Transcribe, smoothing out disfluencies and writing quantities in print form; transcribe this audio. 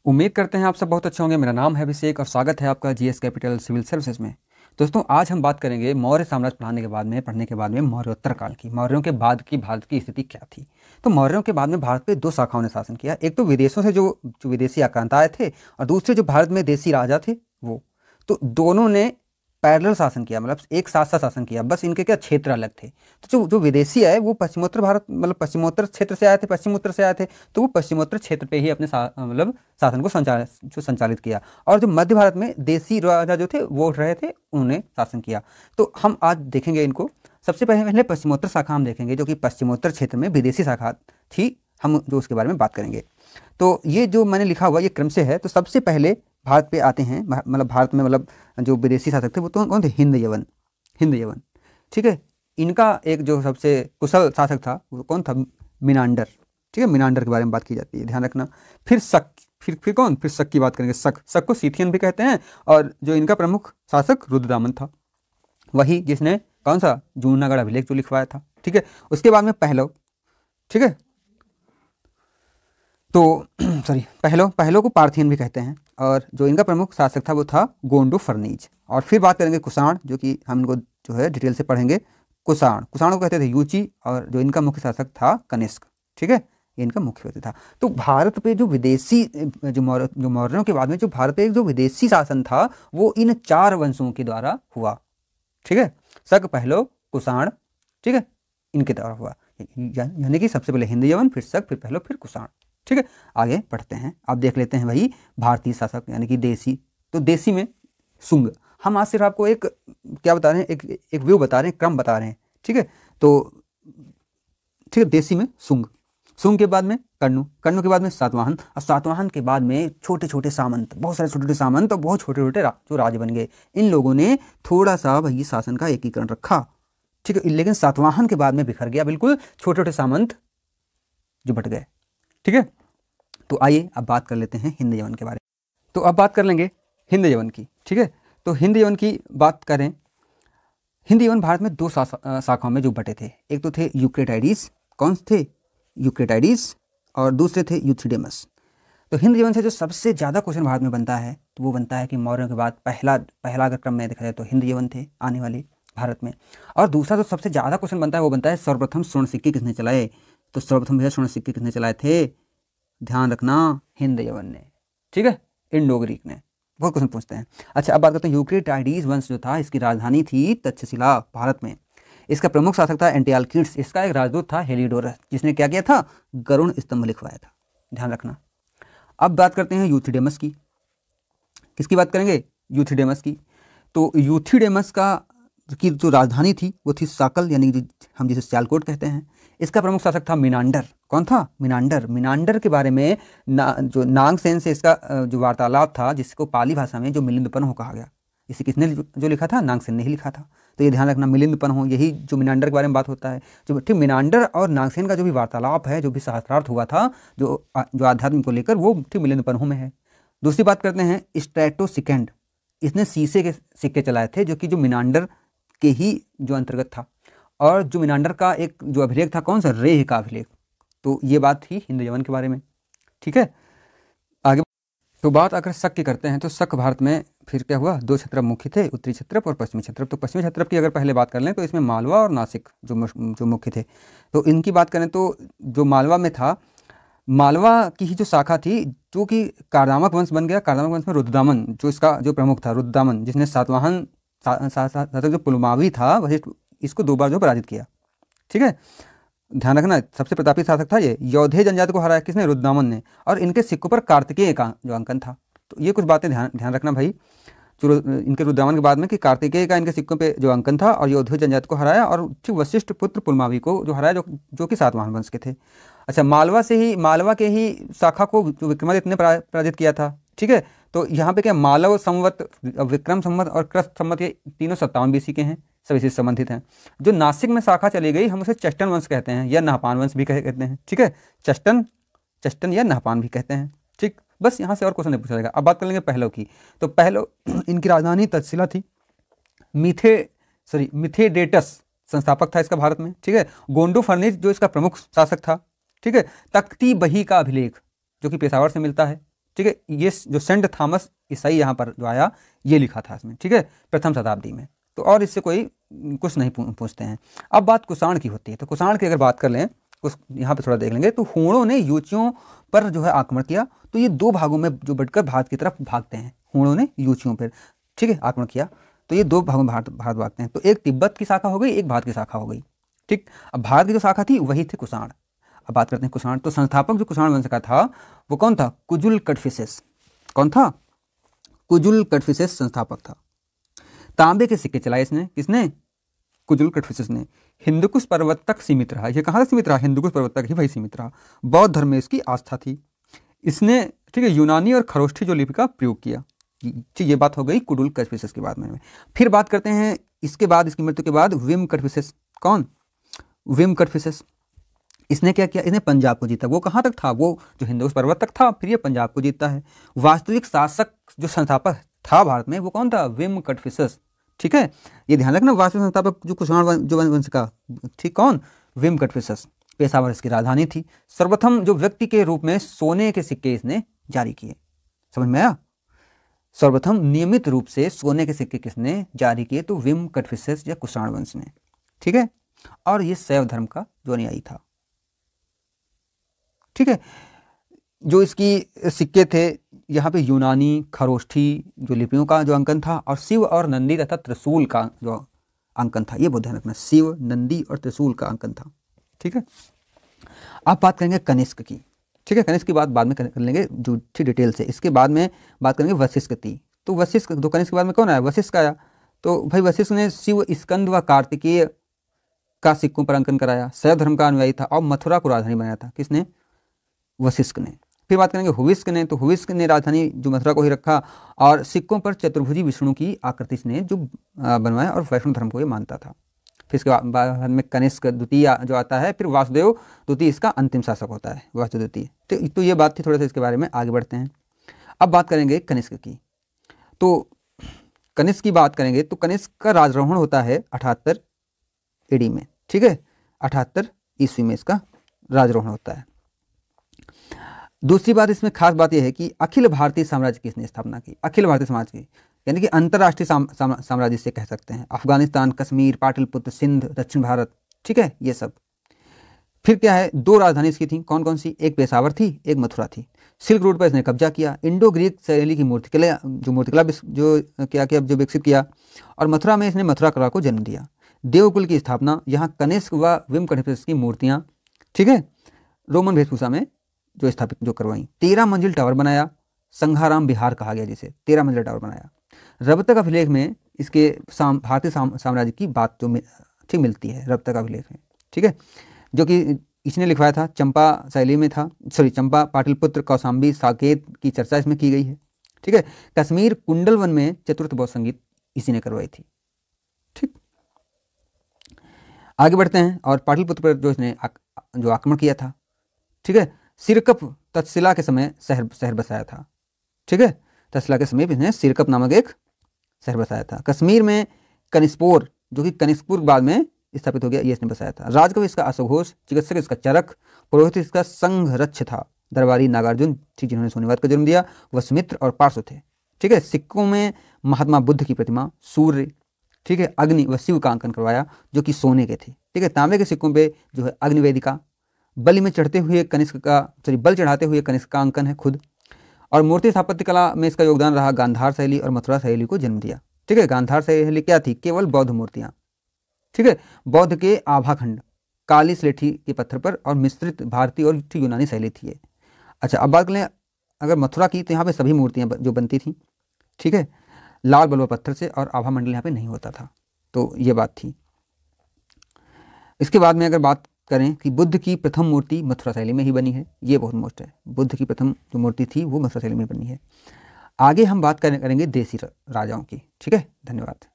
उम्मीद करते हैं आप सब बहुत अच्छे होंगे। मेरा नाम है अभिषेक और स्वागत है आपका जीएस कैपिटल सिविल सर्विसेज में। दोस्तों, आज हम बात करेंगे मौर्य साम्राज्य पढ़ने के बाद में मौर्योत्तर काल की, मौर्यों के बाद की भारत की स्थिति क्या थी। तो मौर्यों के बाद में भारत पे दो शाखाओं ने शासन किया। एक तो विदेशों से जो विदेशी आक्रांत आए थे, और दूसरे जो भारत में देसी राजा थे वो। तो दोनों ने पैरेलल शासन किया, मतलब एक साथ साथ शासन किया, बस इनके क्या क्षेत्र अलग थे। तो जो जो विदेशी आए वो पश्चिमोत्तर भारत, मतलब पश्चिमोत्तर क्षेत्र से आए थे, पश्चिम उत्तर से आए थे, तो वो पश्चिमोत्तर क्षेत्र पे ही अपने मतलब शासन को संचालित किया। और जो मध्य भारत में देसी राजा जो थे वो रहे थे, उन्होंने शासन किया। तो हम आज देखेंगे इनको। सबसे पहले पश्चिमोत्तर शाखा हम देखेंगे, जो कि पश्चिमोत्तर क्षेत्र में विदेशी शाखा थी, हम जो उसके बारे में बात करेंगे। तो ये जो मैंने लिखा हुआ ये क्रम से है। तो सबसे पहले भारत पे आते हैं, मतलब भारत में मतलब जो विदेशी शासक थे वो तो कौन थे? हिंद यवन। ठीक है। इनका एक जो सबसे कुशल शासक था वो कौन था? मिनांडर। ठीक है, मिनांडर के बारे में बात की जाती है, ध्यान रखना। फिर शक, फिर कौन? फिर शक की बात करेंगे। शक को सीथियन भी कहते हैं। और जो इनका प्रमुख शासक रुद्रदामन था, वही जिसने कौन सा जूनागढ़ अभिलेख जो लिखवाया था। ठीक है। उसके बाद में पहलव। ठीक है। तो पहलो को पार्थियन भी कहते हैं। और जो इनका प्रमुख शासक था वो था गोंडो फर्नीज। और फिर बात करेंगे कुषाण, जो कि हम इनको जो है डिटेल से पढ़ेंगे। कुषाण को कहते थे यूची, और जो इनका मुख्य शासक था कनिष्क। ठीक है, ये इनका मुख्य व्यक्ति था। तो भारत पे जो विदेशी जो मौर्यों के बाद में जो भारत पे जो विदेशी शासन था वो इन चार वंशों के द्वारा हुआ। ठीक है, शक, पहलो, कुषाण, ठीक है, इनके द्वारा हुआ। यानी कि सबसे पहले हिंद यवन, फिर शक, फिर पहलो, फिर कुषाण। ठीक है, आगे पढ़ते हैं। अब देख लेते हैं भाई भारतीय शासक यानी कि देसी। तो देसी में शुंग। हम आज सिर्फ आपको एक क्या बता रहे हैं, एक व्यू बता रहे हैं, क्रम बता रहे हैं। ठीक है, तो ठीक है, देसी में शुंग के बाद में कर्ण के बाद में सातवाहन, और सातवाहन के बाद में छोटे छोटे सामंत, बहुत सारे छोटे छोटे सामंत और बहुत छोटे छोटे जो राज बन गए। इन लोगों ने थोड़ा सा भाई शासन का एकीकरण रखा। ठीक है, लेकिन सातवाहन के बाद में बिखर गया, बिल्कुल छोटे छोटे सामंत जो बट गए। ठीक है, तो आइए अब बात कर लेते हैं हिंद यवन के बारे में। तो अब बात कर लेंगे हिंद यवन की। ठीक है, तो हिंद यवन की बात करें। हिंद यवन भारत में दो शाखाओं में जो बटे थे। एक तो थे यूक्रेटाइडिस। कौन थे? यूक्रेटाइडिस। और दूसरे थे यूथिडेमस। तो हिंद यवन से जो सबसे ज़्यादा क्वेश्चन भारत में बनता है तो वो बनता है कि मौर्यों के बाद पहला अगर क्रम में देखा जाए तो हिंद यवन थे आने वाले भारत में। और दूसरा जो सबसे ज़्यादा क्वेश्चन बनता है वो बनता है सर्वप्रथम स्वर्ण सिक्के किसने चलाए। तो सर्वप्रथम भैया स्वर्ण सिक्के किसने चलाए थे? ध्यान रखना, हिंद यवन ने। ठीक है, इंडो ग्रीक ने। बहुत क्वेश्चन पूछते हैं। अच्छा, अब बात करते हैं यूक्रेटाइडिस वंश जो था, इसकी राजधानी थी तक्षशिला भारत में। इसका प्रमुख शासक था एंटियालकिड्स। इसका एक राजदूत था हेलिडोरस, जिसने क्या किया था? गरुण स्तंभ लिखवाया था, ध्यान रखना। अब बात करते हैं यूथिडेमस की। किसकी बात करेंगे? यूथिडेमस की। तो यूथिडेमस की जो राजधानी थी वो थी साकल, यानी हम जिसे सियालकोट कहते हैं। इसका प्रमुख शासक था मिनांडर। कौन था? मिनांडर के बारे में जो नागसेन से इसका जो वार्तालाप था, जिसको पाली भाषा में जो मिलिंदपन्हो कहा गया, इसे किसने जो लिखा था? नागसेन ने ही लिखा था। तो ये ध्यान रखना, मिलिंदपन्हो, यही जो मिनांडर के बारे में बात होता है। जो ठीक मिनांडर और नागसेन का जो भी वार्तालाप है, जो भी शास्त्रार्थ हुआ था जो आध्यात्म को लेकर, वो ठीक मिलिंदपन्हो में है। दूसरी बात करते हैं स्ट्रेटोसिकेंड। इसने शीशे के सिक्के चलाए थे, जो कि जो मिनांडर के ही जो अंतर्गत था। और जो मिनांडर का एक जो अभिलेख था, कौन सा? रेह का अभिलेख। तो ये बात थी हिंद यवन के बारे में। ठीक है, आगे तो बात अगर शक की करते हैं तो शक भारत में फिर क्या हुआ? दो क्षेत्र मुख्य थे, उत्तरी क्षेत्र और पश्चिमी क्षेत्र। तो पश्चिमी क्षेत्र की अगर पहले बात कर लें तो इसमें मालवा और नासिक जो मुख्य थे। तो इनकी बात करें तो जो मालवा में था, मालवा की ही जो शाखा थी, जो कि कारदामक वंश बन गया। कारदामक वंश में रुद्रदामन जो इसका जो प्रमुख था, रुद्रदामन, जिसने सातवाहन जो पुलमावी था वही इसको 2 बार जो पराजित किया। ठीक है, ध्यान रखना, सबसे प्रतापी शासक था ये। योधे जनजाति को हराया किसने? रुद्रदामन ने। और इनके सिक्कों पर कार्तिकेय का जो अंकन था। तो ये कुछ बातें ध्यान रखना भाई, जो इनके रुद्रदामन के बाद में कि कार्तिकेय का इनके सिक्कों पे जो अंकन था, और योधे जनजाति को हराया, और ठीक वशिष्ठ पुत्र पुलमावी को जो हराया, जो कि सातवाहन वंश के थे। अच्छा, मालवा के ही शाखा को जो विक्रमादित्य ने पराजित किया था। ठीक है, तो यहाँ पे क्या मालव संवत, विक्रम संवत और कृत संवत, ये तीनों 57 BC के हैं, सब इसी से संबंधित हैं। जो नासिक में शाखा चली गई, हम उसे चष्टन वंश कहते हैं, या नहपान वंश भी कहते हैं। ठीक है, चष्टन या नहपान भी कहते हैं। ठीक, बस यहाँ से और क्वेश्चन नहीं पूछा जाएगा। अब बात कर लेंगे पहलो की। तो पहलो इनकी राजधानी तक्षशिला थी। मिथेडेटस संस्थापक था इसका भारत में। ठीक है, गोंडो फर्नीज जो इसका प्रमुख शासक था। ठीक है, तख्ती बही का अभिलेख जो कि पेशावर से मिलता है। ठीक है, ये जो सेंट थॉमस ईसाई यहाँ पर जो आया ये लिखा था इसमें, ठीक है, प्रथम शताब्दी में। तो और इससे कोई कुछ नहीं पूछते हैं। अब बात कुषाण की होती है, तो कुषाण की अगर बात कर लें, कुछ यहाँ पे थोड़ा देख लेंगे, तो हूणों ने यूचियों पर जो है आक्रमण किया। तो ये दो भागों में जो बढ़कर भारत की तरफ भागते हैं, हूणों ने यूचियों पर, ठीक है, आक्रमण किया। तो ये दो भागों में भारत भागते हैं। तो एक तिब्बत की शाखा हो गई, एक भारत की शाखा हो गई, ठीक। अब भारत की जो शाखा थी वही थी कुषाण। अब बात करते हैं कुषाण। तो संस्थापक जो कुषाण वंश का था वो कौन था? कुजुल कड़फिसेस। कौन था? कुजुल कड़फिसेस संस्थापक था। तांबे के सिक्के चलाए इसने, किसने? कुजुल कड़फिसेस ने। हिंदुकुश पर्वत तक सीमित रहा। ये कहाँ तक सीमित रहा? हिंदुकुश पर्वत तक ही भाई सीमित रहा। बौद्ध धर्म में इसकी आस्था थी। इसने, ठीक है, यूनानी और खरोष्ठी जो लिपि का प्रयोग किया। ये बात हो गई कुजुल कड़फिसेस के बाद में। फिर बात करते हैं इसके बाद, इसकी मृत्यु के बाद विम कड़फिसेस। कौन? विम कड़फिसेस। इसने क्या किया? इसने पंजाब को जीता। वो कहाँ तक था? वो जो हिंदुकुश पर्वत तक था, फिर ये पंजाब को जीतता है। वास्तविक शासक जो संस्थापक था भारत में वो कौन था? विम कड़फिसेस, ठीक है। ये ध्यान रखना, वास्तविक संस्थापक जो कुषाण जो वंश का, ठीक, कौन? विम कड़फिसेस। पेशावर इसकी राजधानी थी। सर्वप्रथम जो व्यक्ति के रूप में सोने के सिक्के इसने जारी किए। समझ में आया? सर्वप्रथम नियमित रूप से सोने के सिक्के किसने जारी किए? तो विम कड़फिसेस या कुषाण वंश ने, ठीक है। और ये शैव धर्म का जो अनुयायी था, ठीक है। जो इसकी सिक्के थे यहाँ पे यूनानी, खरोष्ठी जो लिपियों का जो अंकन था, और शिव और नंदी तथा त्रिशूल का जो अंकन था। ये बहुत ध्यान रखना, शिव, नंदी और त्रिशूल का अंकन था, ठीक है। अब बात करेंगे कनिष्क की, ठीक है। कनिष्क की बात बाद में कर लेंगे जो ठीक डिटेल से। इसके बाद में बात करेंगे वशिष्ठ की। तो वशिष्ठ, तो कनिष्क के बाद में कौन आया? वशिष्ठ का आया। तो भाई वशिष्ठ ने शिव, स्कंद व कार्तिकेय का सिक्कों पर अंकन कराया। शैव धर्म का अनुयायी था और मथुरा को राजधानी बनाया था। किसने? वशिष्ठ ने। फिर बात करेंगे हुविष्क ने। तो हुविष्क ने राजधानी जो मथुरा को ही रखा और सिक्कों पर चतुर्भुजी विष्णु की आकृति ने जो बनवाया और वैष्णव धर्म को ये मानता था। फिर इसके बाद में कनिष्क द्वितीय जो आता है। फिर वासुदेव द्वितीय इसका अंतिम शासक होता है, वासुदेव द्वितीय। तो ये बात थी, थोड़ा सा इसके बारे में आगे बढ़ते हैं। अब बात करेंगे कनिष्क की। तो कनिष्क की बात करेंगे तो कनिष्क का राजरोहण होता है 78 एडी में, ठीक है। 78 ईस्वी में इसका राजरोहण होता है। दूसरी बात इसमें खास बात यह है कि अखिल भारतीय साम्राज्य की इसने स्थापना की। अखिल भारतीय समाज की यानी कि अंतर्राष्ट्रीय साम्राज्य से कह सकते हैं। अफगानिस्तान, कश्मीर, पाटलिपुत्र, सिंध, दक्षिण भारत, ठीक है, ये सब। फिर क्या है? दो राजधानी इसकी थी। कौन कौन सी? एक पेशावर थी, एक मथुरा थी। सिल्क रूट पर इसने कब्जा किया। इंडो ग्रीक शैली की मूर्तिकला जो क्या किया, जो विकसित किया। और मथुरा में इसने मथुरा कला को जन्म दिया। देवकुल की स्थापना, यहाँ कनिष्क व विम कड़फिसेस की मूर्तियाँ, ठीक है, रोमन वेशभूषा में जो स्थापित जो करवाई। 13 मंजिल टावर बनाया। संघाराम विहार कहा गया जिसे, 13 मंजिल टावर बनाया। रबतक अभिलेख में इसके भारतीय साम्राज्य की बात जो ठीक मिलती है रबतक अभिलेख में, ठीक है, जो कि इसने लिखवाया था। चंपा शैली में था, चंपा, पाटलिपुत्र, कौशाम्बी, साकेत की चर्चा इसमें की गई है, ठीक है। कश्मीर कुंडलवन में चतुर्थ बौद्ध संगीत इसी ने करवाई थी, ठीक। आगे बढ़ते हैं। और पाटलिपुत्र पर जो इसने जो आक्रमण किया था, ठीक है। सिरकप तक्षशिला के समय शहर बसाया था, ठीक है। तक्षशिला के समीप इसने सिरकप नामक एक शहर बसाया था। कश्मीर में कनिष्पोर जो कि कनिष्कपुर बाद में स्थापित हो गया, ये इसने बसाया था। राजकवि इसका अश्वघोष, चिकित्सक इसका चरक, पुरोहित इसका संघरक्ष था। दरबारी नागार्जुन, ठीक, जिन्होंने सोनीवाद का जन्म दिया, वसुमित्र और पार्श्व थे, ठीक है। सिक्कों में महात्मा बुद्ध की प्रतिमा, सूर्य, ठीक है, अग्नि व शिव का अंकन करवाया जो कि सोने के थे, ठीक है। तांबे के सिक्कों पे जो है अग्निवेदिका, बलि में चढ़ते हुए कनिष्क का, बल चढ़ाते हुए कनिष्क का अंकन है खुद। और मूर्ति स्थापत्य कला में इसका योगदान रहा। गांधार शैली और मथुरा शैली को जन्म दिया, ठीक है। गांधार शैली क्या थी? केवल बौद्ध मूर्तियां, ठीक है। बौद्ध के आभाखंड काली स्लेटी के पत्थर पर और मिश्रित भारतीय और यूनानी शैली थी। अच्छा, अब बात करें अगर मथुरा की, तो यहाँ पे सभी मूर्तियां जो बनती थी, ठीक है, लाल बलुआ पत्थर से, और आभा मंडल यहाँ पे नहीं होता था। तो ये बात थी। इसके बाद में अगर बात करें कि बुद्ध की प्रथम मूर्ति मथुरा शैली में ही बनी है, ये बहुत मोस्ट है। बुद्ध की प्रथम जो मूर्ति थी वो मथुरा शैली में बनी है। आगे हम बात करेंगे देसी राजाओं की, ठीक है। धन्यवाद।